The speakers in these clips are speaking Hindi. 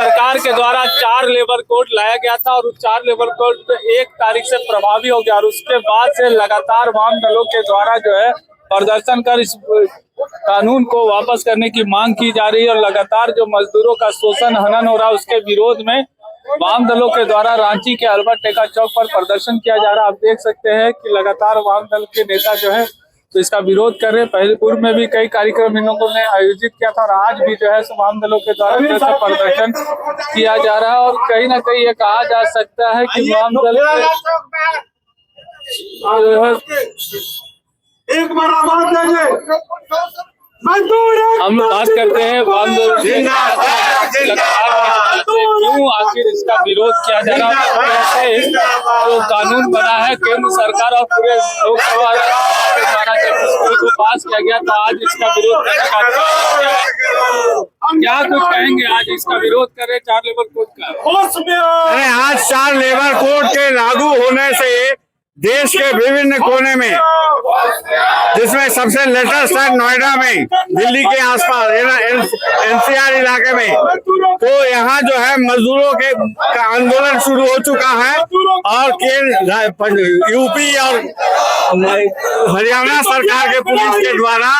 सरकार के द्वारा 4 लेबर कोड लाया गया था और उस 4 लेबर कोड 1 तारीख से प्रभावी हो गया और उसके बाद से लगातार वाम दलों के द्वारा जो है प्रदर्शन कर इस कानून को वापस करने की मांग की जा रही है और लगातार जो मजदूरों का शोषण हनन हो रहा है उसके विरोध में वाम दलों के द्वारा रांची के अल्बर्ट एक्का चौक पर प्रदर्शन किया जा रहा है। आप देख सकते हैं कि लगातार वाम दल के नेता जो है तो इसका विरोध कर रहे हैं। पहले पूर्व में भी कई कार्यक्रम इन लोगों ने आयोजित किया था और आज भी जो है वाम दलों के द्वारा प्रदर्शन किया जा रहा है और कहीं ना कहीं ये कहा जा सकता है कि वाम दल एक बार आवाज देंगे। हम बात करते हैं वाम दल क्यों आखिर इसका विरोध किया जा रहा है। कैसे जो कानून बना है केंद्र सरकार और पूरे लोकसभा के द्वारा जब इसको तो पास किया गया तो आज इसका विरोध करने का क्या कुछ कहेंगे। आज इसका विरोध कर रहे 4 लेबर कोड का। अरे आज 4 लेबर कोड के लागू होने से देश के विभिन्न कोने में, जिसमें सबसे लेटेस्ट है नोएडा में, दिल्ली के आसपास एनसीआर इलाके में, तो यहाँ जो है मजदूरों के आंदोलन शुरू हो चुका है और यूपी और हरियाणा सरकार के पुलिस के द्वारा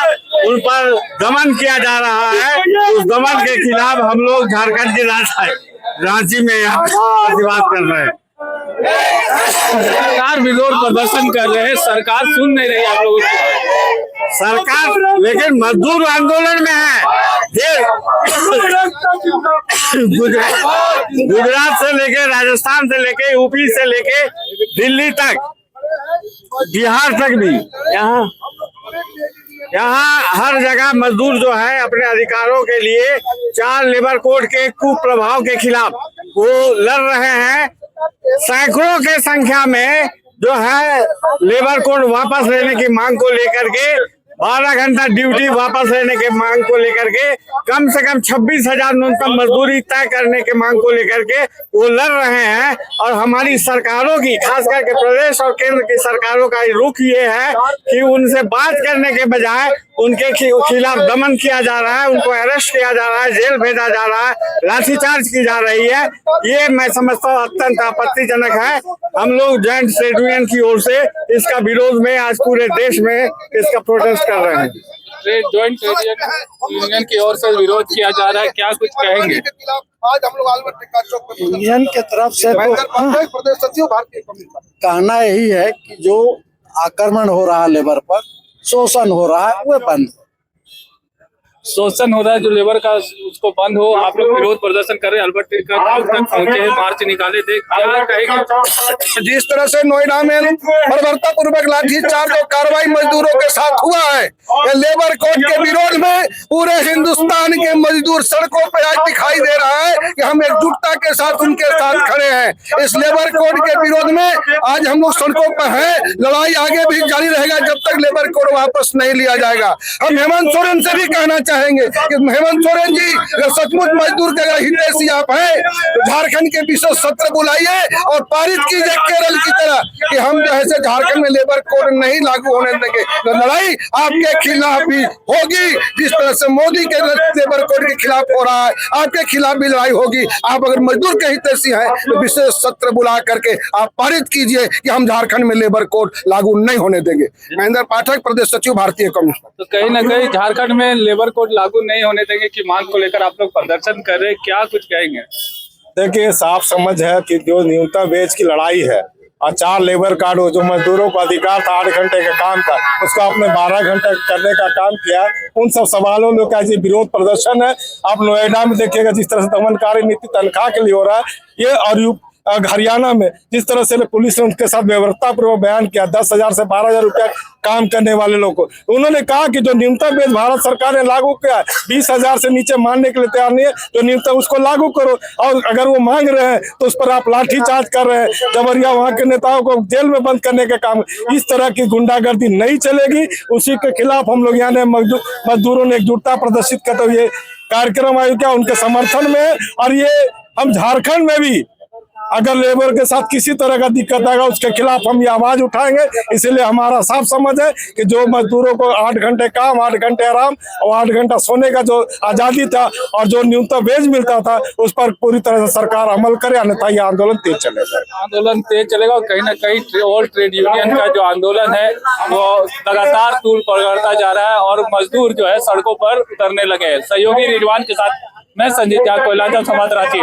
उन पर दमन किया जा रहा है। उस दमन के खिलाफ हम लोग झारखंड की रांची में यहाँ प्रतिवाद कर रहे हैं। सरकार विरोध प्रदर्शन कर रहे हैं, सरकार सुन नहीं रही आप लोगों की। सरकार लेकिन मजदूर आंदोलन में है। गुजरात से लेके राजस्थान से लेके यूपी से लेके दिल्ली तक, बिहार तक भी, यहाँ हर जगह मजदूर जो है अपने अधिकारों के लिए 4 लेबर कोड के कुप्रभाव के खिलाफ वो लड़ रहे हैं। सैकड़ों के संख्या में जो है लेबर कोड वापस लेने की मांग को लेकर के, 12 घंटा ड्यूटी वापस लेने के मांग को लेकर के, कम से कम 26,000 न्यूनतम मजदूरी तय करने के मांग को लेकर के वो लड़ रहे हैं। और हमारी सरकारों की, खास करके प्रदेश और केंद्र की सरकारों का रुख ये है कि उनसे बात करने के बजाय उनके खिलाफ दमन किया जा रहा है, उनको अरेस्ट किया जा रहा है, जेल भेजा जा रहा है, लाठीचार्ज की जा रही है। ये मैं समझता हूँ अत्यंत आपत्तिजनक है। हम लोग जॉइंट ट्रेड यूनियन की ओर से इसका विरोध में आज पूरे देश में इसका प्रोटेस्ट कर रहे हैं। जॉइंट ट्रेड यूनियन की ओर से विरोध किया जा रहा है, क्या कुछ कहेंगे। आज हम लोग अल्बर्ट एक्का चौक पर यूनियन के तरफ से प्रदेश सचिव भारतीय कम्युनिस्ट पार्टी कहना यही है कि जो आक्रमण हो रहा है लेबर पर, शोषण हो रहा है, वो बंद। शोषण हो रहा है जो लेबर का, उसको बंद हो। आप लोग विरोध प्रदर्शन कर रहे हैं, अल्बर्ट एक्का चौक तक पहुंचे हैं, मार्च निकाले थे, क्या कहेंगे। जिस तरह से नोएडा में बर्बरता पूर्वक लाठीचार्ज और कार्रवाई मजदूरों के साथ हुआ है, ये लेबर कोड के विरोध में पूरे हिंदुस्तान के मजदूर सड़कों पर आज दिखाई दे रहा है कि हम एकजुटता के साथ उनके साथ खड़े हैं। इस लेबर कोड के विरोध में आज हम लोग सड़कों पर हैं। लड़ाई आगे भी जारी रहेगा जब तक लेबर कोड वापस नहीं लिया जाएगा। हम हेमंत सोरेन से भी कहना चाहेंगे कि हेमंत सोरेन जी, अगर सचमुच मजदूर के अगर हितैषी आप हैं तो झारखंड के विशेष सत्र बुलाइए और पारित कीजिए केरल की तरह कि हम जो है झारखंड में लेबर कोड नहीं लागू होने देंगे। तो लड़ाई आपके खिलाफ भी होगी, जिस तरह से मोदी के लेबर कोड के खिलाफ हो रहा है, आपके खिलाफ भी लड़ाई होगी। आप अगर मजदूर के हितैषी हैं तो विशेष सत्र बुला करके आप पारित कीजिए कि हम झारखंड में लेबर कोड लागू नहीं होने देंगे। महेंद्र पाठक, प्रदेश सचिव भारतीय कम्युनिस्ट। तो कहीं ना कहीं झारखंड में लेबर कोड लागू नहीं होने देंगे की मांग को लेकर आप लोग प्रदर्शन कर रहे हैं, क्या कुछ कहेंगे। देखिए, साफ समझ है कि जो न्यूनतम वेज की लड़ाई है और 4 लेबर कार्ड हो, जो मजदूरों को अधिकार था 8 घंटे का काम था, उसको आपने 12 घंटे करने का काम किया। उन सब सवालों में का ये विरोध प्रदर्शन है। आप नोएडा में देखिएगा जिस तरह से दमनकारी नीति तनख्वाह के लिए हो रहा है ये, और हरियाणा में जिस तरह से पुलिस ने उनके साथ व्यवस्थापूर्वक बयान किया 10,000 से 12,000 रुपया काम करने वाले लोगों को, उन्होंने कहा कि जो न्यूनतम वेज भारत सरकार ने लागू किया है 20,000 से नीचे मानने के लिए तैयार नहीं है, जो न्यूनतम उसको लागू करो। और अगर वो मांग रहे हैं तो उस पर आप लाठीचार्ज कर रहे हैं, जबरिया वहाँ के नेताओं को जेल में बंद करने का काम। इस तरह की गुंडागर्दी नहीं चलेगी। उसी के खिलाफ हम लोग यहाँ मजदूरों ने एकजुटता प्रदर्शित करते हुए कार्यक्रम आयोजित किया उनके समर्थन में। और ये हम झारखंड में भी अगर लेबर के साथ किसी तरह का दिक्कत आएगा उसके खिलाफ हम ये आवाज उठाएंगे। इसीलिए हमारा साफ समझ है कि जो मजदूरों को 8 घंटे काम, 8 घंटे आराम और 8 घंटा सोने का जो आजादी था और जो न्यूनतम वेज मिलता था उस पर पूरी तरह से सरकार अमल करे, अन्यथा ये आंदोलन तेज चलेगा। आंदोलन तेज चलेगा और कहीं ना कहीं ऑल ट्रेड यूनियन का जो आंदोलन है वो लगातार तूल पकड़ता जा रहा है और मजदूर जो है सड़कों पर उतरने लगे हैं। सहयोगी रिजवान के साथ मैं संजीत कोयलाचा, समाचार रांची।